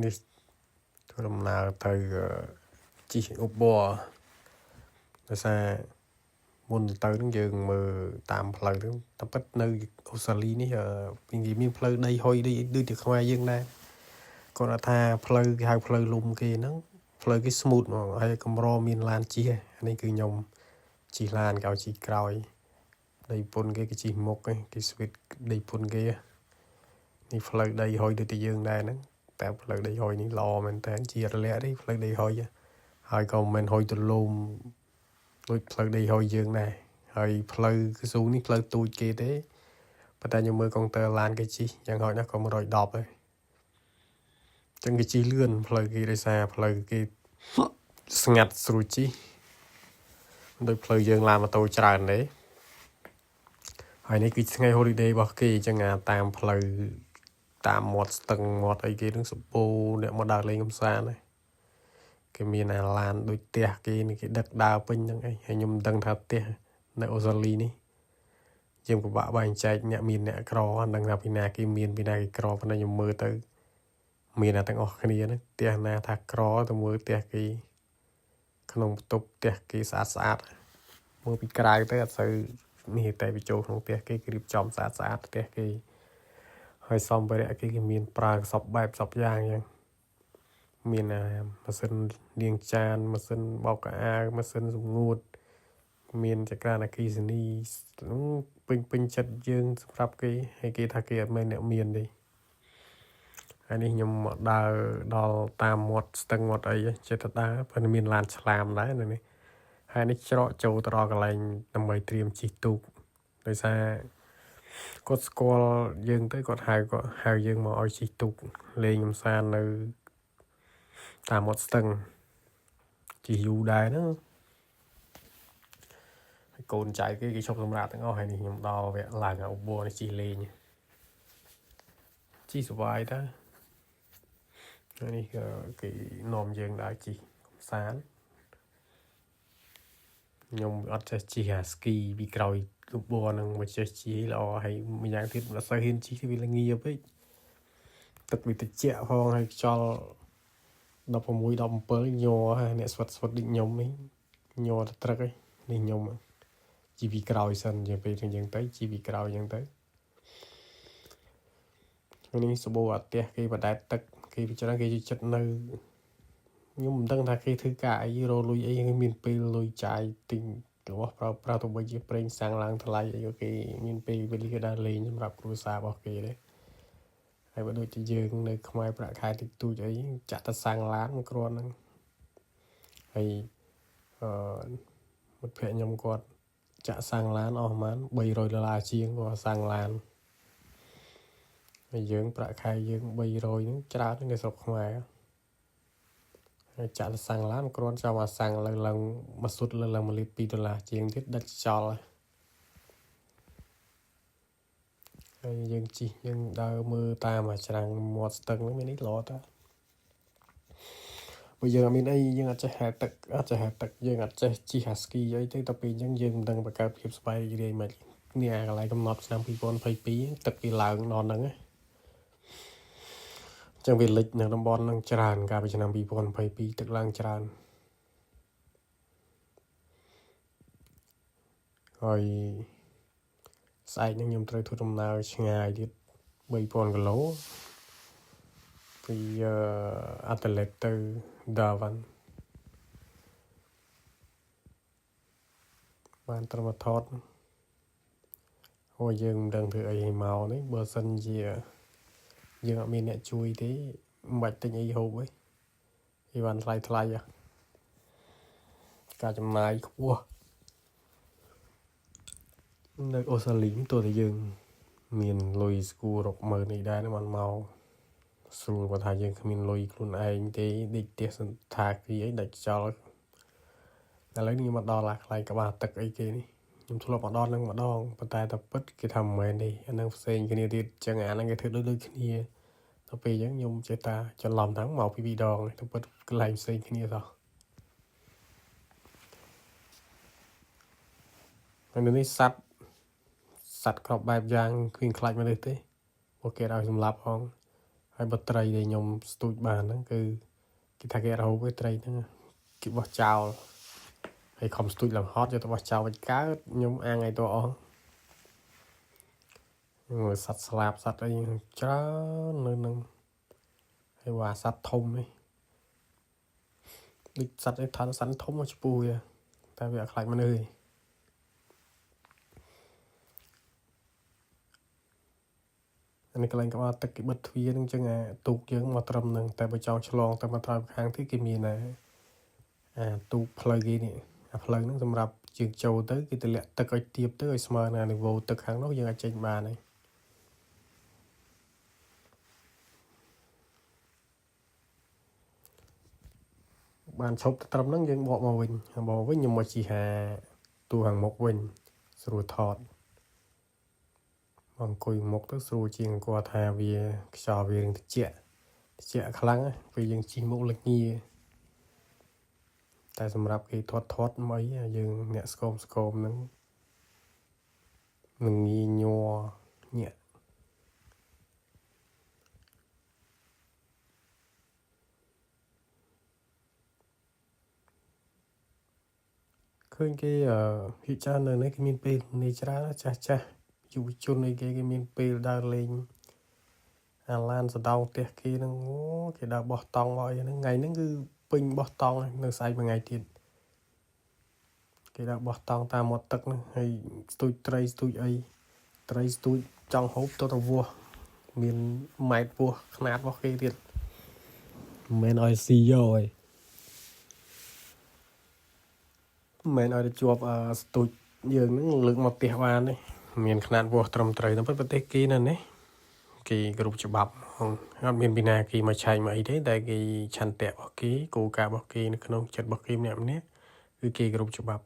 នេះធ្វើដំណើរទៅជីឧបបដោយសារមុនទៅនឹងយើងមើលតាមផ្លូវហ្នឹងតែពិតនៅអូស្ត្រាលីនេះវាមានផ្លូវដីហុយដូចជាខ្មែរយើងដែរគាត់ថាផ្លូវគេហៅផ្លូវលំគេហ្នឹងផ្លូវគេ smooth ហ្មងហើយកម្រមានឡានជិះនេះគឺខ្ញុំជិះឡានគេឲ្យជិះក្រោយដីពុនគេជិះមុខគេស្វីតដីពុនគេនេះផ្លូវដីហុយដូចតែយើងដែរហ្នឹងតែផ្លូវដីហុយនេះល្អមែនតើជារលាក់នេះផ្លូវដីហុយហើយក៏មិនមែនហុយទលំដូចផ្លូវដីហុយយើងដែរហើយផ្លូវកស៊ូនេះផ្លូវទូចគេទេប៉ុន្តែខ្ញុំមើលកុងទ័រឡានគេជិះយ៉ាងហោចណាស់ក៏110ហើយចឹងគេជិះលឿនផ្លូវគេដោយសារផ្លូវគេស្ងាត់ស្រួលជិះដូចផ្លូវយើងឡានម៉ូតូច្រើនទេហើយនេះគឺថ្ងៃ holiday របស់គេចឹងតាមផ្លូវតាមមាត់ស្ទឹងមាត់អីគេនឹងសពូអ្នកមកដើរលេងកម្សាន្តហ្នឹងគេមានឡានដូចផ្ទះគេនេះគេដឹកដើរពេញហ្នឹងឯងហើយខ្ញុំមិនដឹងថាផ្ទះនៅអូស្ត្រាលីនេះយើងពិបាកបែងចែកអ្នកមានអ្នកក្រមិនដឹងថាពីណាគេមានពីណាគេក្រប៉ុន្តែខ្ញុំមើលទៅមានតែទាំងអស់គ្នាហ្នឹងផ្ទះណាថាក្រទៅមើលផ្ទះគេក្នុងបន្ទប់ផ្ទះគេស្អាតមើលពីក្រៅទៅអត់សូវនេះតែបញ្ចូលក្នុងផ្ទះគេរៀបចំស្អាតផ្ទះគេហើយសម្ភារៈគេមានប្រើសពបែបសពយ៉ាងចឹងមានម៉ាស៊ីនលាងចានម៉ាស៊ីនបោកខោអាវម៉ាស៊ីនសម្ងួតមានចក្រានអគ្គិសនីពេញចិត្តយើងសម្រាប់គេហើយគេថាគេអត់មែនអ្នកមានទេហើយនេះខ្ញុំមកដើរដល់តាមមាត់ស្ទឹងមាត់អីចេះតែដើរប៉ុន្តែមានឡានឆ្លាមដែរនៅនេះហើយនេះច្រកចូលទៅដល់កន្លែងដើម្បីត្រៀមជិះទូកដោយសារគាត់ស្គាល់យើងទៅគាត់ហៅយើងមកឲ្យជិះទូកលេងកម្សាន្តនៅតាមមាត់ស្ទឹងជិះយូរដែរហ្នឹងហើយកូនចៅគេឈប់សម្រាប់ទាំងអស់ហើយនេះខ្ញុំដល់វគ្គឡើងឧបនេះជិះលេងជិះសុបាយតាហើយនេះគេនាំយើងដើរជិះកម្សាន្តខ្ញុំអត់ចេះជិះស្គីពីក្រោយឧបនឹងមកចេះជិះល្អហើយម្យ៉ាងទៀតមិនសូវហ៊ានជិះទេវាល្ងាពេកទឹកវាត្រជាក់ផងហើយខ្យល់16 17ញ័រហើយអ្នកស្វិតដូចខ្ញុំនេះញ័រត្រឹកនេះខ្ញុំជីពីក្រោយសិនជាពេលយើងទៅជីពីក្រោយអញ្ចឹងទៅនេះសបោអាផ្ទះគេបដែតទឹកគេពិចារណាគេចិត្តនៅខ្ញុំមិនដឹងថាគេធ្វើការអីរលុយអីមានពេលលុយចាយទិញរបស់ប្រើទៅបីជាប្រេងសាំងឡើងថ្លៃអីគេមានពេលវេលាគេដើរលេងសម្រាប់គ្រួសាររបស់គេទេហើយបើដូចជាយើងនៅខ្មែរប្រាក់ខែតិចតួចអីចាក់តែសាំងឡានគ្រាន់ហ្នឹងហើយមិត្តភក្តិខ្ញុំគាត់ចាក់សាំងឡានអស់ប្រហែល$300ជាងគាត់សាំងឡានហើយយើងប្រាក់ខែយើង300ហ្នឹងច្រើននៅស្រុកខ្មែរហើយចាក់ទៅសាំងឡានគ្រាន់ចាំមកសាំងឡើងមកសុទ្ធឡើង1លាន$2ជាងទៀតដាច់ចោលហើយយើងជិះយើងដើរមើលតាមច្រាំងមាត់ស្ទឹងហ្នឹងមាននេះល្អតាបើយើងអត់មានអីយើងអត់ចេះហែលទឹកយើងអត់ចេះជិះស្គីអីទៅដល់ពេលអញ្ចឹងយើងមិនដឹងបង្កើតភាពសប្បាយរីករាយមិននេះកន្លែងកំណត់ឆ្នាំ2022ទឹកវាឡើងដល់ហ្នឹងចឹងវាលិចនៅតំបន់ហ្នឹងច្រើនកាលពីឆ្នាំ2022ទឹកឡើងច្រើនហើយស្អែកហ្នឹងខ្ញុំត្រូវធ្វើដំណើរឆ្ងាយទៀត3000គីឡូពីអាតលេតទៅដាវ៉ាន់បានត្រឹមថតអូយើងមិនដឹងធ្វើអីឲ្យមកនេះបើសិនជាយើងអត់មានអ្នកជួយទេមិនបាច់ទិញអីហូបទេអីវ៉ាន់ថ្លៃការចំណាយខ្ពស់នៅអូស្ត្រាលីទោះតែយើងមានលុយស្គាល់រកមើលនេះដែរមិនមកស្រួលបើថាយើងគ្មានលុយខ្លួនឯងទេដេកផ្ទះសន្តាគារអីដាច់ចោលឥឡូវនេះខ្ញុំមកដល់កន្លែងក្បាលទឹកអីគេនេះខ្ញុំធ្លាប់មកដល់នឹងម្ដងប៉ុន្តែតែពិតគេថាមិនមែនទេអានឹងផ្សេងគ្នាទៀតចឹងអាហ្នឹងគេធ្វើដូចគ្នាដល់ពេលអញ្ចឹងខ្ញុំចេះតាច្រឡំថាមកពី2ដងទៅពិតកន្លែងផ្សេងគ្នាសោះហើយនៅនេះសัตว์គ្រប់បែបយ៉ាងគ្មានខ្លាចមនុស្សទេពួកគេឲ្យសម្លាប់ផង ហើយបើត្រីដែលខ្ញុំស្ទូចបានហ្នឹងគឺគេថាគេរហូតត្រីហ្នឹងគេបោះចោលហើយខំស្ទូចឡើងហត់យកទៅបោះចោលវិញកើតខ្ញុំអាងឲ្យតអស់មើលសត្វស្លាបសត្វអីច្រើននៅនឹងហើយว่าសត្វធំនេះដូចសត្វអីថាសត្វធំមកឈ្មោះវាតែវាអត់ខ្លាចមនុស្សទេអានេះកន្លែងក្បាលទឹកគេបិទទ្វារហ្នឹងចឹងអាទូកយើងមកត្រឹមហ្នឹងតែបើចង់ឆ្លងទៅមកត្រង់ខាងទៀតគេមានអាទូកផ្លូវគេនេះអាផ្លូវហ្នឹងសម្រាប់ជើងចូលទៅគេទម្លាក់ទឹកឲ្យទាបទៅឲ្យស្មើនឹងនីវ៉ូទឹកខាងនោះយើងអាចចេញបានហើយបានឈប់ទៅត្រឹមហ្នឹងយើងបកមកវិញខ្ញុំមកជីហាទូខាងមុខវិញស្រួលថតអង្គុយមុខទៅស្រួលជាងគាត់ថាវាខ្យល់វារឿងត្រជាក់ខ្លាំងពេលយើងជិះមុខលងាតែសម្រាប់គេធាត់មិនអីយើងអ្នកស្គមហ្នឹងនឹងងាយញ័រញាក់ឃើញគេភាគច្រើននៅនេះគេមានពេលនេះច្រើនចាស់យុវជនអីគេមានពេលដើរលេងអាឡានសដៅផ្ទះគេហ្នឹងគេដើរបោះតង់មកអីហ្នឹងថ្ងៃហ្នឹងគឺពេញបោះតង់នៅស្អែកមួយថ្ងៃទៀតគេដើរបោះតង់តាមមាត់ទឹកហ្នឹងហើយស្ទូចត្រីស្ទូចអីត្រីស្ទូចចង់ហូបទៅវាស់មានម៉ែត្រពោះຂະຫນាតរបស់គេទៀតមិនមែនឲ្យស៊ីយកឯងមិនឲ្យទៅជាប់ស្ទូចយើងហ្នឹងលើកមកផ្ទះបានទេមានຂະຫນាតពោះត្រឹមត្រូវតែប្រទេសគេនៅនេះគេគ្រប់ច្បាប់អត់មានពីណាគេមកឆែកមកអីទេតែគេឆន្ទៈរបស់គេគោលការណ៍របស់គេនៅក្នុងចិត្តរបស់គេម្នាក់គឺគេគ្រប់ច្បាប់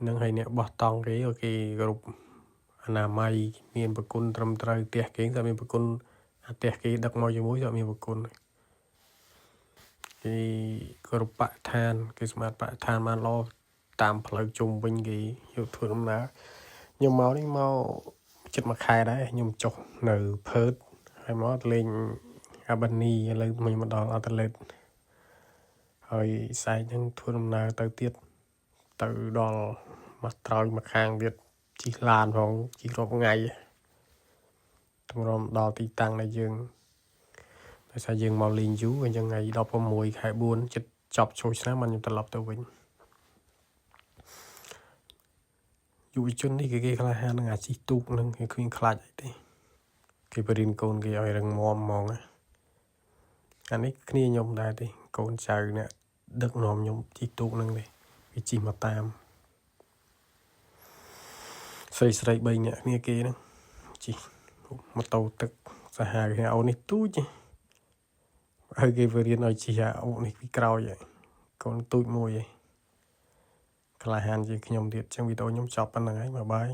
នឹងហើយអ្នកបោះតង់គេគ្រប់អនាម័យមានប្រគុណត្រឹមត្រូវផ្ទះគេតែមានប្រគុណអាផ្ទះគេដឹកមកជាមួយតែមានប្រគុណគេគ្រប់បរិស្ថានគេសម្អាតបរិស្ថានបានល្អតាមផ្លូវជុំវិញគេយកធ្វើដំណើរខ្ញុំមកនេះមកជិតមួយខែដែរខ្ញុំចុះនៅផឺតហើយមកលេងអាបានីឥឡូវខ្ញុំមកដល់អាតាឡេតហើយសែកហ្នឹងធ្វើដំណើរទៅទៀតទៅដល់មកត្រើយមកខាងទៀតជិះឡានផងជិះរាប់ថ្ងៃតម្រុំដល់ទីតាំងដែលយើងដោយសារយើងមកលេងយូរអញ្ចឹងថ្ងៃ16ខែ4ជិតចប់ចូលឆ្នាំខ្ញុំត្រឡប់ទៅវិញយុវជននេះគេក្លាហាននឹងអាជីពទូកនឹងគេគ្មានខ្លាចអីទេគេបរៀនកូនគេឲ្យរឹងមាំហ្មងអានេះគ្នាខ្ញុំដែរទេកូនចៅអ្នកដឹកនាំខ្ញុំជីទូកនឹងទេវាជីមកតាមស្រី3នាក់គ្នាគេហ្នឹងជីម៉ូតូទឹកសាហាវគេអូននេះទូចហើយគេបរៀនឲ្យជីអូននេះពីក្រោយហើយកូនទូចមួយឯងក្លាហានជាងខ្ញុំទៀតចឹងវីដេអូខ្ញុំចប់ប៉ុណ្្នឹងហើយបាយ